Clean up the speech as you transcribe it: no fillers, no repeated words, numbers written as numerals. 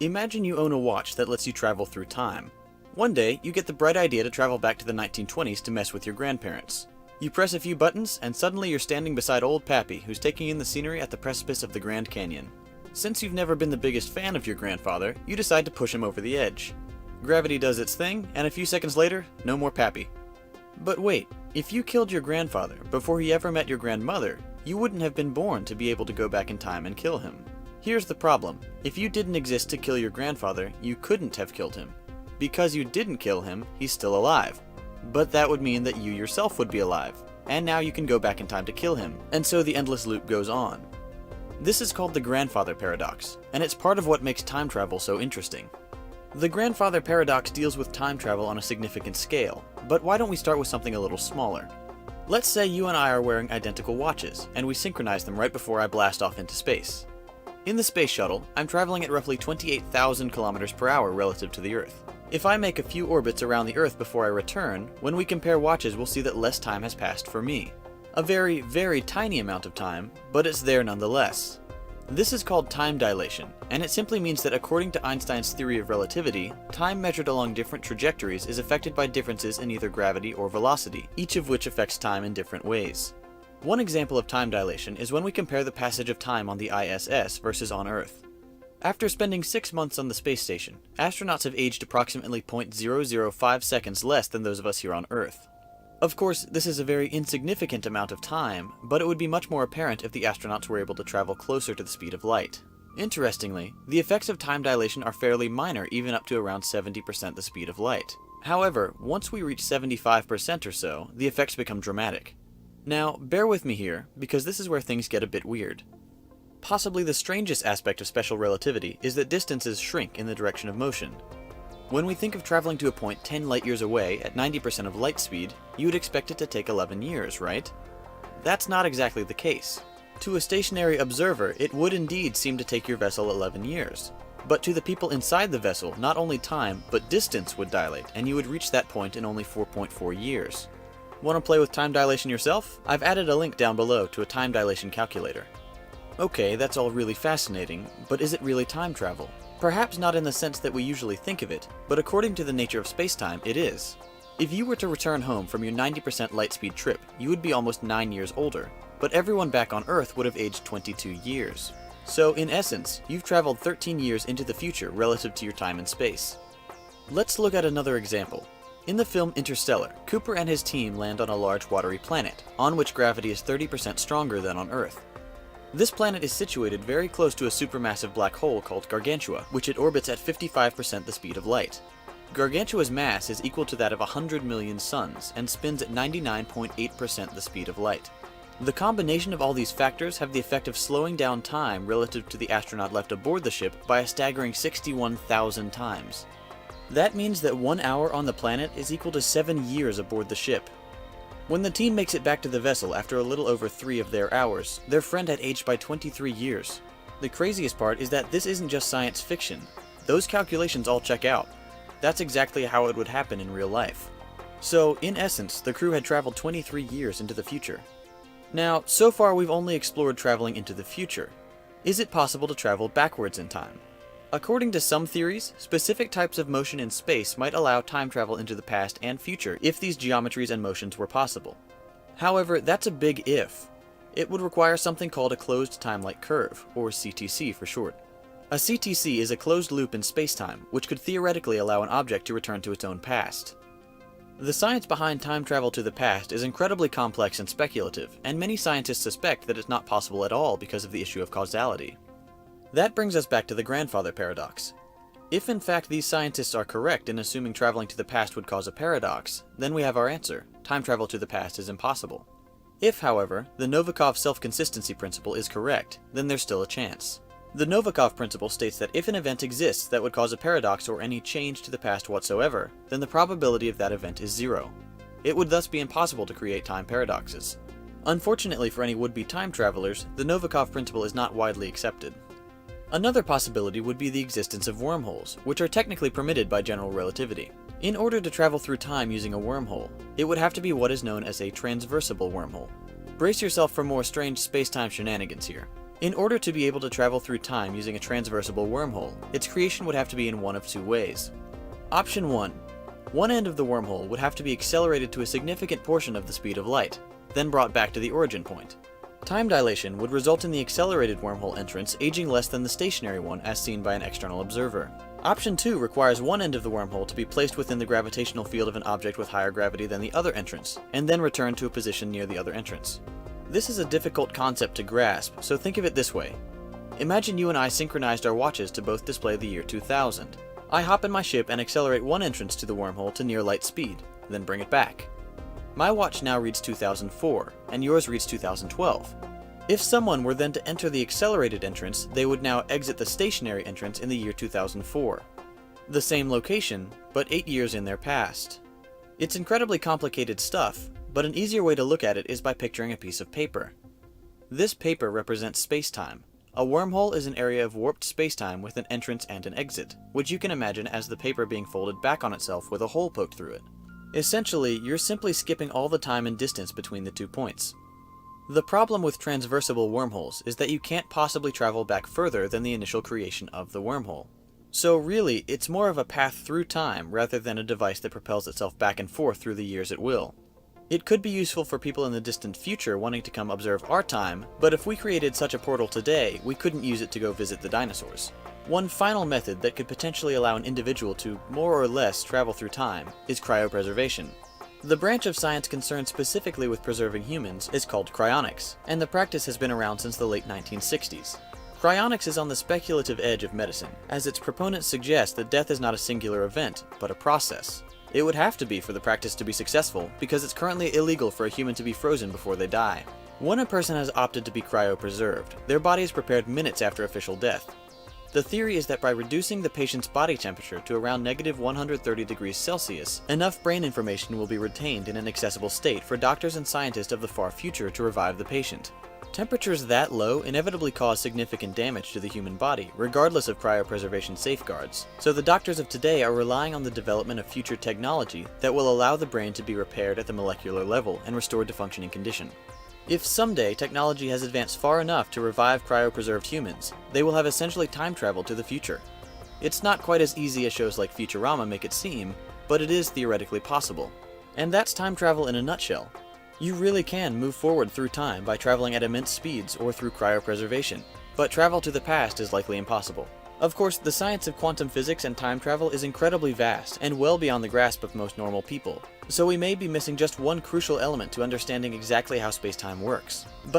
Imagine you own a watch that lets you travel through time. One day, you get the bright idea to travel back to the 1920s to mess with your grandparents. You press a few buttons, and suddenly you're standing beside old Pappy, who's taking in the scenery at the precipice of the Grand Canyon. Since you've never been the biggest fan of your grandfather, you decide to push him over the edge. Gravity does its thing, and a few seconds later, no more Pappy. But wait, if you killed your grandfather before he ever met your grandmother, you wouldn't have been born to be able to go back in time and kill him. Here's the problem. If you didn't exist to kill your grandfather, you couldn't have killed him. Because you didn't kill him, he's still alive. But that would mean that you yourself would be alive, and now you can go back in time to kill him, and so the endless loop goes on. This is called the grandfather paradox, and it's part of what makes time travel so interesting. The grandfather paradox deals with time travel on a significant scale, but why don't we start with something a little smaller? Let's say you and I are wearing identical watches, and we synchronize them right before I blast off into space. In the space shuttle, I'm traveling at roughly 28,000 kilometers per hour relative to the Earth. If I make a few orbits around the Earth before I return, when we compare watches we'll see that less time has passed for me. A very, very tiny amount of time, but it's there nonetheless. This is called time dilation, and it simply means that according to Einstein's theory of relativity, time measured along different trajectories is affected by differences in either gravity or velocity, each of which affects time in different ways. One example of time dilation is when we compare the passage of time on the ISS versus on Earth. After spending 6 months on the space station, astronauts have aged approximately 0.005 seconds less than those of us here on Earth. Of course, this is a very insignificant amount of time, but it would be much more apparent if the astronauts were able to travel closer to the speed of light. Interestingly, the effects of time dilation are fairly minor, even up to around 70% the speed of light. However, once we reach 75% or so, the effects become dramatic. Now, bear with me here, because this is where things get a bit weird. Possibly the strangest aspect of special relativity is that distances shrink in the direction of motion. When we think of traveling to a point 10 light years away at 90% of light speed, you would expect it to take 11 years, right? That's not exactly the case. To a stationary observer, it would indeed seem to take your vessel 11 years. But to the people inside the vessel, not only time, but distance would dilate, and you would reach that point in only 4.4 years. Want to play with time dilation yourself? I've added a link down below to a time dilation calculator. Okay, that's all really fascinating, but is it really time travel? Perhaps not in the sense that we usually think of it, but according to the nature of space-time, it is. If you were to return home from your 90% light speed trip, you would be almost 9 years older, but everyone back on Earth would have aged 22 years. So in essence, you've traveled 13 years into the future relative to your time in space. Let's look at another example. In the film Interstellar, Cooper and his team land on a large watery planet, on which gravity is 30% stronger than on Earth. This planet is situated very close to a supermassive black hole called Gargantua, which it orbits at 55% the speed of light. Gargantua's mass is equal to that of 100 million suns, and spins at 99.8% the speed of light. The combination of all these factors have the effect of slowing down time relative to the astronaut left aboard the ship by a staggering 61,000 times. That means that 1 hour on the planet is equal to 7 years aboard the ship. When the team makes it back to the vessel after a little over 3 of their hours, their friend had aged by 23 years. The craziest part is that this isn't just science fiction. Those calculations all check out. That's exactly how it would happen in real life. So, in essence, the crew had traveled 23 years into the future. Now, so far we've only explored traveling into the future. Is it possible to travel backwards in time? According to some theories, specific types of motion in space might allow time travel into the past and future if these geometries and motions were possible. However, that's a big if. It would require something called a closed time-like curve, or CTC for short. A CTC is a closed loop in spacetime, which could theoretically allow an object to return to its own past. The science behind time travel to the past is incredibly complex and speculative, and many scientists suspect that it's not possible at all because of the issue of causality. That brings us back to the grandfather paradox. If in fact these scientists are correct in assuming traveling to the past would cause a paradox, then we have our answer: time travel to the past is impossible. If, however, the Novikov self-consistency principle is correct, then there's still a chance. The Novikov principle states that if an event exists that would cause a paradox or any change to the past whatsoever, then the probability of that event is 0. It would thus be impossible to create time paradoxes. Unfortunately for any would-be time travelers, the Novikov principle is not widely accepted. Another possibility would be the existence of wormholes, which are technically permitted by general relativity. In order to travel through time using a wormhole, it would have to be what is known as a transversible wormhole. Brace yourself for more strange space-time shenanigans here. In order to be able to travel through time using a transversible wormhole, its creation would have to be in one of two ways. Option 1. One end of the wormhole would have to be accelerated to a significant portion of the speed of light, then brought back to the origin point. Time dilation would result in the accelerated wormhole entrance aging less than the stationary one as seen by an external observer. Option 2 requires one end of the wormhole to be placed within the gravitational field of an object with higher gravity than the other entrance, and then returned to a position near the other entrance. This is a difficult concept to grasp, so think of it this way. Imagine you and I synchronized our watches to both display the year 2000. I hop in my ship and accelerate one entrance to the wormhole to near light speed, then bring it back. My watch now reads 2004, and yours reads 2012. If someone were then to enter the accelerated entrance, they would now exit the stationary entrance in the year 2004. The same location, but 8 years in their past. It's incredibly complicated stuff, but an easier way to look at it is by picturing a piece of paper. This paper represents space-time. A wormhole is an area of warped spacetime with an entrance and an exit, which you can imagine as the paper being folded back on itself with a hole poked through it. Essentially, you're simply skipping all the time and distance between the 2 points. The problem with transversible wormholes is that you can't possibly travel back further than the initial creation of the wormhole. So really, it's more of a path through time rather than a device that propels itself back and forth through the years at will. It could be useful for people in the distant future wanting to come observe our time, but if we created such a portal today, we couldn't use it to go visit the dinosaurs. One final method that could potentially allow an individual to, more or less, travel through time is cryopreservation. The branch of science concerned specifically with preserving humans is called cryonics, and the practice has been around since the late 1960s. Cryonics is on the speculative edge of medicine, as its proponents suggest that death is not a singular event, but a process. It would have to be for the practice to be successful, because it's currently illegal for a human to be frozen before they die. When a person has opted to be cryopreserved, their body is prepared minutes after official death. The theory is that by reducing the patient's body temperature to around -130 degrees Celsius, enough brain information will be retained in an accessible state for doctors and scientists of the far future to revive the patient. Temperatures that low inevitably cause significant damage to the human body, regardless of cryopreservation safeguards, so the doctors of today are relying on the development of future technology that will allow the brain to be repaired at the molecular level and restored to functioning condition. If someday technology has advanced far enough to revive cryopreserved humans, they will have essentially time traveled to the future. It's not quite as easy as shows like Futurama make it seem, but it is theoretically possible. And that's time travel in a nutshell. You really can move forward through time by traveling at immense speeds or through cryopreservation, but travel to the past is likely impossible. Of course, the science of quantum physics and time travel is incredibly vast and well beyond the grasp of most normal people, so we may be missing just one crucial element to understanding exactly how space-time works. But